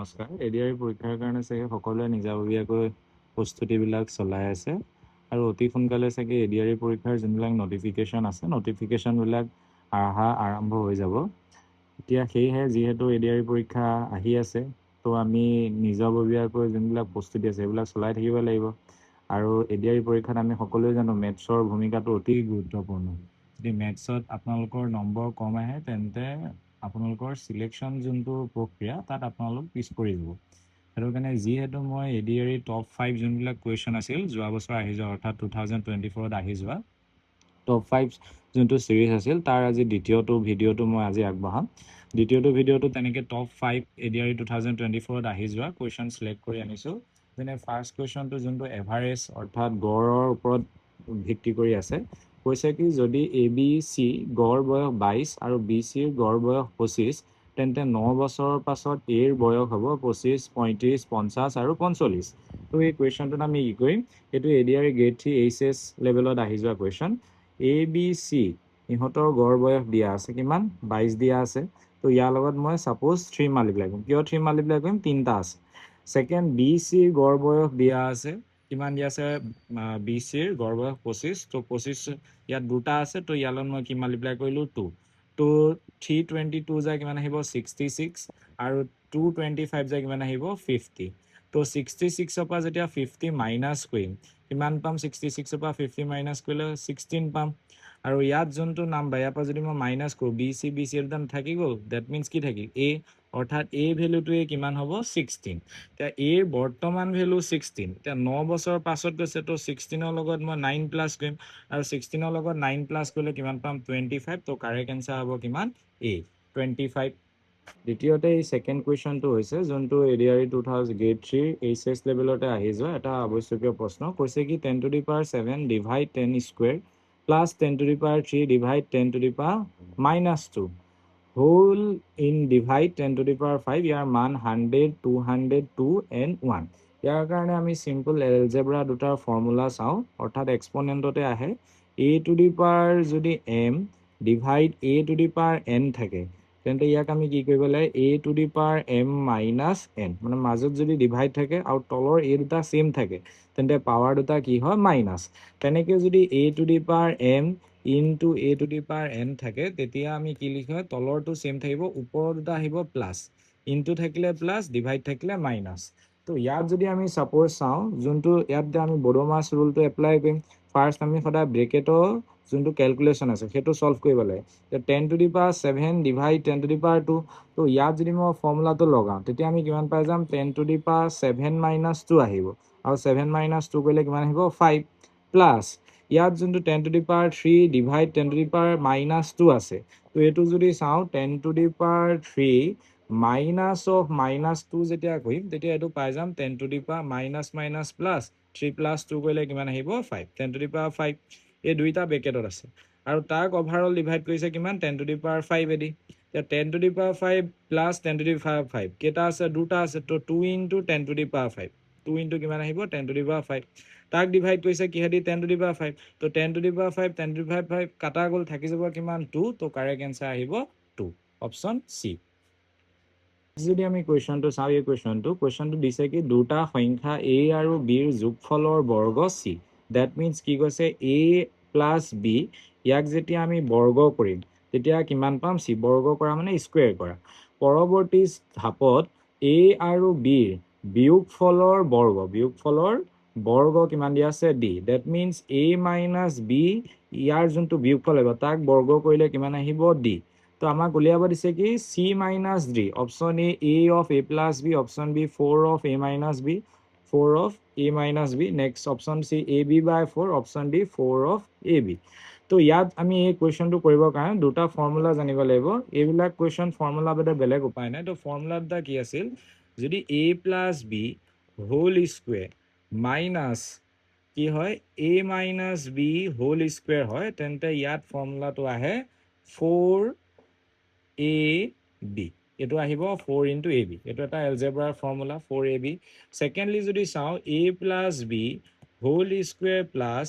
নমস্কাৰ। এডিআৰই পৰীক্ষাৰ কাৰণে চাগে সকলোৱে নিজাববীয়াকৈ প্ৰস্তুতিবিলাক চলাই আছে আৰু অতি সোনকালে চাগে এডিআৰই পৰীক্ষাৰ যোনবিলাক নটিফিকেশ্যন আছে নটিফিকেশ্যনবিলাক অহা আৰম্ভ হৈ যাব। এতিয়া সেয়েহে যিহেতু এডিআৰই পৰীক্ষা আহি আছে তো আমি নিজাববীয়াকৈ যোনবিলাক প্ৰস্তুতি আছে সেইবিলাক চলাই থাকিব লাগিব আৰু এডিআৰই পৰীক্ষাত আমি সকলোৱে জানো মেথছৰ ভূমিকাটো অতি গুৰুত্বপূৰ্ণ। যদি মেথছত আপোনালোকৰ নম্বৰ কম আহে তেন্তে আপোনালোকৰ চিলেকশ্যন যোনটো প্ৰক্ৰিয়া তাত আপোনালোক পিছ পৰি যাব। সেইটো কাৰণে যিহেতু মই এডিআৰই টপ 5 যোনবিলাক কুৱেশ্যন আছিল যোৱা বছৰ আহি যোৱা অৰ্থাৎ 2024ত আহি যোৱা টপ 5 যোনটো ছিৰিজ আছিল তাৰ আজি দ্বিতীয়টো ভিডিঅ'টো মই আজি আগবঢ়াম। দ্বিতীয়টো ভিডিঅ'টো তেনেকৈ টপ 5 এডিআৰই 2024ত আহি যোৱা কুৱেশ্যন চিলেক্ট কৰি আনিছোঁ। যেনে ফাৰ্ষ্ট কুৱেশ্যনটো যোনটো এভাৰেজ অৰ্থাৎ গড়ৰ ওপৰত ভিত্তি কৰি আছে। কৈছে কি যদি এ বি চি গড় বয়স 22 আৰু বি চিৰ গড় বয়স 25 তেন্তে 9 বছৰৰ পাছত এৰ বয়স হ'ব 25, 35, 50 আৰু 45। তো এই কুৱেশ্যনটোত আমি কি কৰিম, এইটো এডিআৰই গ্ৰেড 3 এইচএছ লেভেলত আহি যোৱা কুৱেশ্যন। এ বি চি ইহঁতৰ গড় বয়স দিয়া আছে কিমান 22 দিয়া আছে। তো ইয়াৰ লগত মই ছাপ'জ 3 মাল্টিপ্লাই কৰিম। কিয় 3 মাল্টিপ্লাই কৰিম, 3টা আছে। ছেকেণ্ড বি চিৰ গড় বয়স দিয়া আছে কিমান দিয়া আছে, বি চিৰ গড় বয়স 25। তো 25 ইয়াত দুটা আছে, তো ইয়াৰ লগত মই কি মাল্টিপ্লাই কৰিলোঁ 2। তো 322 যায় কিমান আহিব 66 আৰু 225 যায় কিমান আহিব 50। তো 66ৰ পৰা যেতিয়া 50 মাইনাছ কৰিম কিমান পাম, 66ৰ পৰা 50 মাইনাছ কৰিলে 16 পাম। আৰু ইয়াত যোনটো নাম্বাৰ ইয়াৰ পৰা যদি মই মাইনাছ কৰোঁ বি চি এটা থাকি গ'ল, ডেট মিনছ কি থাকিল এ, অৰ্থাৎ এই ভেলুটোৱে কিমান হ'ব 16। এতিয়া এৰ বৰ্তমান ভেলু 16। এতিয়া 9 বছৰৰ পাছত গৈছে, তো 16ৰ লগত মই 9 প্লাছ কৰিম আৰু 16ৰ লগত 9 প্লাছ কৰিলে কিমান পাম 25। তো কাৰেক্ট এনচাৰ হ'ব কিমান এ 25। দ্বিতীয়তে এই ছেকেণ্ড কুৱেশ্যনটো হৈছে যোনটো এডিআৰই 2000 গ্ৰেড 3 এইচএছ লেভেলতে আহি যোৱা এটা আৱশ্যকীয় প্ৰশ্ন। কৈছে কি 10 to the power 7 divide 10 square plus 10 to the power 3 divide 10 to the power -2 whole in divide 10 to the power 5। ইয়াৰ মান 100, 200, 2 and 1। ইয়াৰ কাৰণে আমি চিম্পল এলজেব্ৰা দুটাৰ ফৰ্মুলা চাওঁ, অৰ্থাৎ এক্সপনেণ্টতে আহে এ টু দি পাৱাৰ যদি m divide a to the power N থাকে তেন্তে ইয়াক আমি কি কৰিব লাগে a to the power m minus n, মানে মাজত যদি ডিভাইড থাকে আৰু তলৰ এই দুটা ছেম থাকে তেন্তে পাৱাৰ দুটা কি হয় মাইনাছ। তেনেকৈ যদি A to the power M into A to the power N থাকে তেতিয়া আমি কি লিখা হয় তলৰটো ছেম থাকিব, ওপৰৰ দুটা আহিব প্লাছ, ইনটু থাকিলে প্লাছ, ডিভাইড থাকিলে মাইনাছ। তো ইয়াত যদি আমি ছাপ'জ চাওঁ যোনটো ইয়াত আমি বড়োমাছ ৰুলটো এপ্লাই কৰিম। ফাৰ্ষ্ট আমি সদায় ব্ৰেকেটৰ যোনটো কেলকুলেশ্যন আছে সেইটো ছল্ভ কৰিব লাগে। 10 to the power 7 divide 10 to the power 2। তো ইয়াত যদি মই ফৰ্মুলাটো লগাওঁ তেতিয়া আমি কিমান পাই যাম 10 টু দি পাৱাৰ 7 মাইনাছ 2 আহিব আৰু 7 মাইনাছ 2 কৰিলে কিমান আহিব 5 প্লাছ ইয়াত যোনটো 10 to the power 3 divide 10 to the power -2 আছে। তো এইটো যদি চাওঁ 10 to the power 3 minus of -2 যেতিয়া কৰিম তেতিয়া এইটো পাই যাম 10 to the power minus plus 3 plus 2 কৰিলে কিমান আহিব 5, 10 টু দি পাৱাৰ 5। এই দুইটা ব্ৰেকেটত আছে আৰু তাক অভাৰঅল ডিভাইড কৰিছে কিমান 10 টু দি পাৱাৰ 5 এদি। এতিয়া 10 to the power 5 plus 10 to the power 5 কেইটা আছে, দুটা আছে। তো 2 into 10 to the power 5, 2 into কিমান আহিব 10 টু দি পাৱাৰ 5। তাক ডিভাইড কৰিছে কিহেদি 10 টু দি পাৱাৰ 5। তো 10 to the power 5 10 to the power 5 কাটা গ'ল, থাকি যাব কিমান 2। তো কাৰেক্ট এনচাৰ আহিব 2, অপশ্যন চি। যদি আমি কুৱেশ্যনটো চাওঁ, এই কুৱেশ্যনটো দিছে কি দুটা সংখ্যা এ আৰু বিৰ যোগফলৰ বৰ্গ চি। ডেট মিনছ কি কৈছে এ প্লাছ বি ইয়াক যেতিয়া আমি বৰ্গ কৰিম তেতিয়া কিমান পাম চি, বৰ্গ কৰা মানে স্কুৱেৰ কৰা। পৰৱৰ্তী ধাপত এ আৰু বিৰ বিয়োগফলৰ বৰ্গ কিমান দিয়া আছে D. That means A minus B ইয়াৰ যোনটো বিয়োগফল আহিব তাক বৰ্গ কৰিলে কিমান আহিব ডি। তো আমাক উলিয়াব দিছে কি C minus D. Option A of A plus B, option B 4 of A minus B, 4 of A minus B. Next option C A B by 4, option D 4 of A B. তো ইয়াত আমি এই কুৱেশ্যনটো কৰিবৰ কাৰণে দুটা ফৰ্মুলা জানিব লাগিব। এইবিলাক কুৱেশ্যন ফৰ্মুলা বাদে বেলেগ উপায় নাই। তো ফৰ্মুলা দুটা কি আছিল, যদি A plus B whole square minus কি হয় A minus B whole square হয় তেন্তে ইয়াত ফৰ্মুলাটো আহে 4ab। এইটো আহিব 4 ইনটু এ বি। এইটো এটা এলজেব্ৰাৰ ফৰ্মুলা 4ab। ছেকেণ্ডলি যদি চাওঁ A plus B whole square plus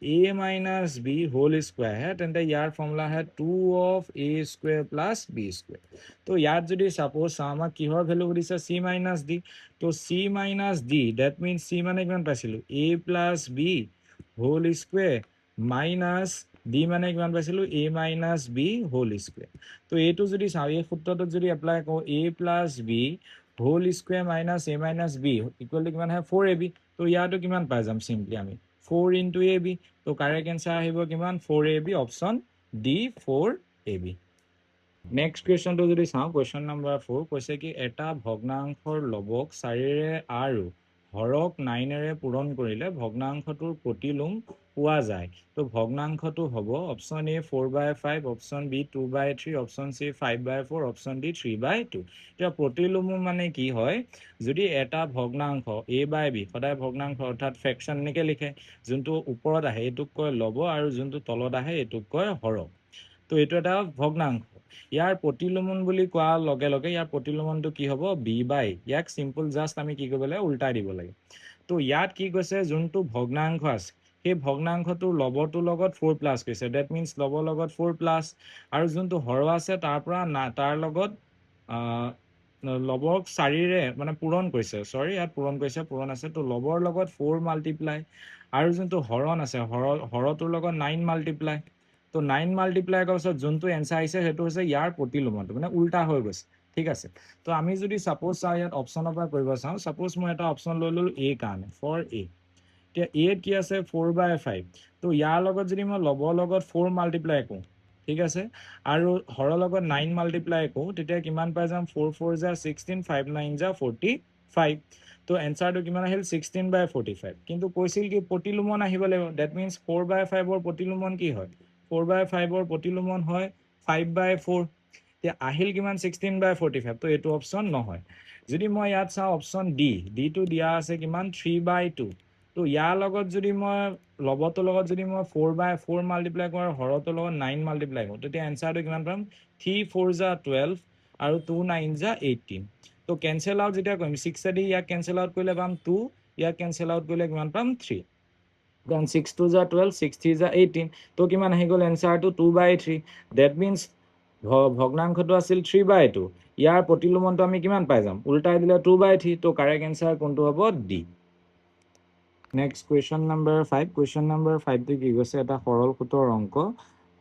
a minus b whole square হে তেন্তে ইয়াৰ ফৰ্মুলা হে 2 of a square plus b square তো ইয়াত যদি সাপোজ আমাক কিহৰ ভ্যালু দিছে c minus d তো c minus d that means c মানে কিমান পাইছিলো a plus b whole square minus d মানে কিমান পাইছিলো a minus b whole square তো এইটো যদি চাও এই সূত্ৰটো যদি এপ্লাই কৰো a plus b whole square minus a minus b equal to কিমান হয় 4ab তো ইয়াটো কিমান পাই যাম সিম্পলি আমি 4 into ab তো কারেক্ট आंसर আহিব কিমান 4ab option D 4ab next কুৱেশ্যনটো যদি চাওঁ কুৱেশ্যন নম্বৰ 4 কৈছে কি এটা ভগ্নাংশৰ লবক 4ৰে আৰু হৰক 9ৰে পূৰণ কৰিলে ভগ্নাংশটোৰ প্ৰতিলোম পোৱা যায় তো ভগ্নাংশটো হ'ব option A 4/5 option B 2/3 option C 5/4 option D 3/2 এতিয়া প্ৰতিলোম মানে কি হয় যদি এটা ভগ্নাংশ a বাই b সদায় ভগ্নাংশ অৰ্থাৎ ফ্ৰেকশন এনেকৈ লিখে যোনটো ওপৰত আহে এইটোক কয় লব আৰু যোনটো তলত আহে এইটোক কয় হৰক তো এইটো এটা ভগ্নাংশ ইয়াৰ প্ৰতিলোমন বুলি কোৱাৰ লগে লগে ইয়াৰ প্ৰতিলোমনটো কি হ'ব b বাই ইয়াক সিম্পল জাস্ট আমি কি কৰিব লাগে উল্টাই দিব লাগে তো ইয়াত কি কৈছে যোনটো ভগ্নাংশ আছে সেই ভগ্নাংশটোৰ লবটোৰ লগত 4 প্লাস কৈছে দ্যাট মিন্স লবৰ লগত 4 প্লাস আৰু যোনটো হৰ আছে তাৰ পৰা তাৰ লগত লবক 4ৰে মানে পূৰণ কৰিছে সৰি ইয়াত পূৰণ কৰিছে পূৰণ আছে তো লবৰ লগত 4 মাল্টিপ্লাই আৰু যোনটো হৰণ আছে হৰটোৰ লগত 9 মাল্টিপ্লাই তো 9 মাল্টিপ্লাই কৰাৰ পিছত যোনটো এনসাৰ আহিছে সেইটো হৈছে ইয়াৰ প্ৰতিলোমটো মানে উল্টা হৈ গৈছে ঠিক আছে তো আমি যদি সাপোজ চাওঁ ইয়াত অপশনৰ পৰা কৰিব চাওঁ সাপোজ মই এটা অপশন লৈ ললো a কাৰণে ফৰ a এতিয়া a কি আছে 4/5 তো ইয়াৰ লগত যদি মই লবৰ লগত 4 মাল্টিপ্লাই কৰো ঠিক আছে আৰু হৰৰ লগত 9 মাল্টিপ্লাই কৰো তেতিয়া কিমান পাই যাম 4 4 যা 16 5 9 যা 45 তো এনসাৰটো কিমান আহিল 16/45 কিন্তু কৈছিল কি প্ৰতিলোমন আহিব লাগিব দ্যাট মিন্স 4/5 ৰ প্ৰতিলোমন কি হয় 4/5 ৰ প্ৰতিলোমন হয় 5/4 তে আহিল কিমান 16/45 তো এটো অপশন নহয় যদি মই ইয়াত চাও অপশন ডি টো দিয়া আছে কিমান 3/2 তো ইয়াৰ লগত যদি মই লবটো লগত যদি মই 4/4 মাল্টিপ্লাই কৰো হৰটো লগত 9 মাল্টিপ্লাই কৰো তেতিয়া এনসাৰটো কিমান পাম 3 4 যা 12 আৰু 2 9 যা 18 তো ক্যান্সেল আউট যেতিয়া কৰিম 6 দি ইয়াক ক্যান্সেল আউট কৰিলে পাম 2 ইয়াক ক্যান্সেল আউট কৰিলে কিমান পাম 3 then 6 2 যা 12 6 3 যা 18 তো কিমান আহি গল এনসাৰটো 2/3 দ্যাট মিন্স ভগ্নাংশটো আছিল 3/2 ইয়াৰ প্ৰতিলোমনটো আমি কিমান পাই যাম উল্টাই দিলে 2/3 তো কাৰেক্ট आंसर কোনটো হ'ব D next question number 5 question number 5 টো কি কৈছে এটা সৰল সূত্ৰৰ অংক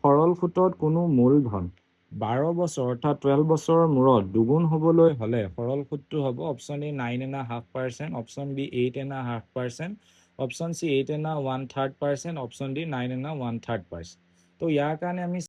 সৰল সূত্ৰত কোনো মূলধন 12 বছৰ অৰ্থাৎ 12 বছৰৰ মূৰত দুগুণ হ'বলৈ হলে সৰল সূত্ৰটো হ'ব option A 9.5% option B 8.5% option C 8.1/3% option D 9.1/3% তো ইয়াৰ কাৰণে আমি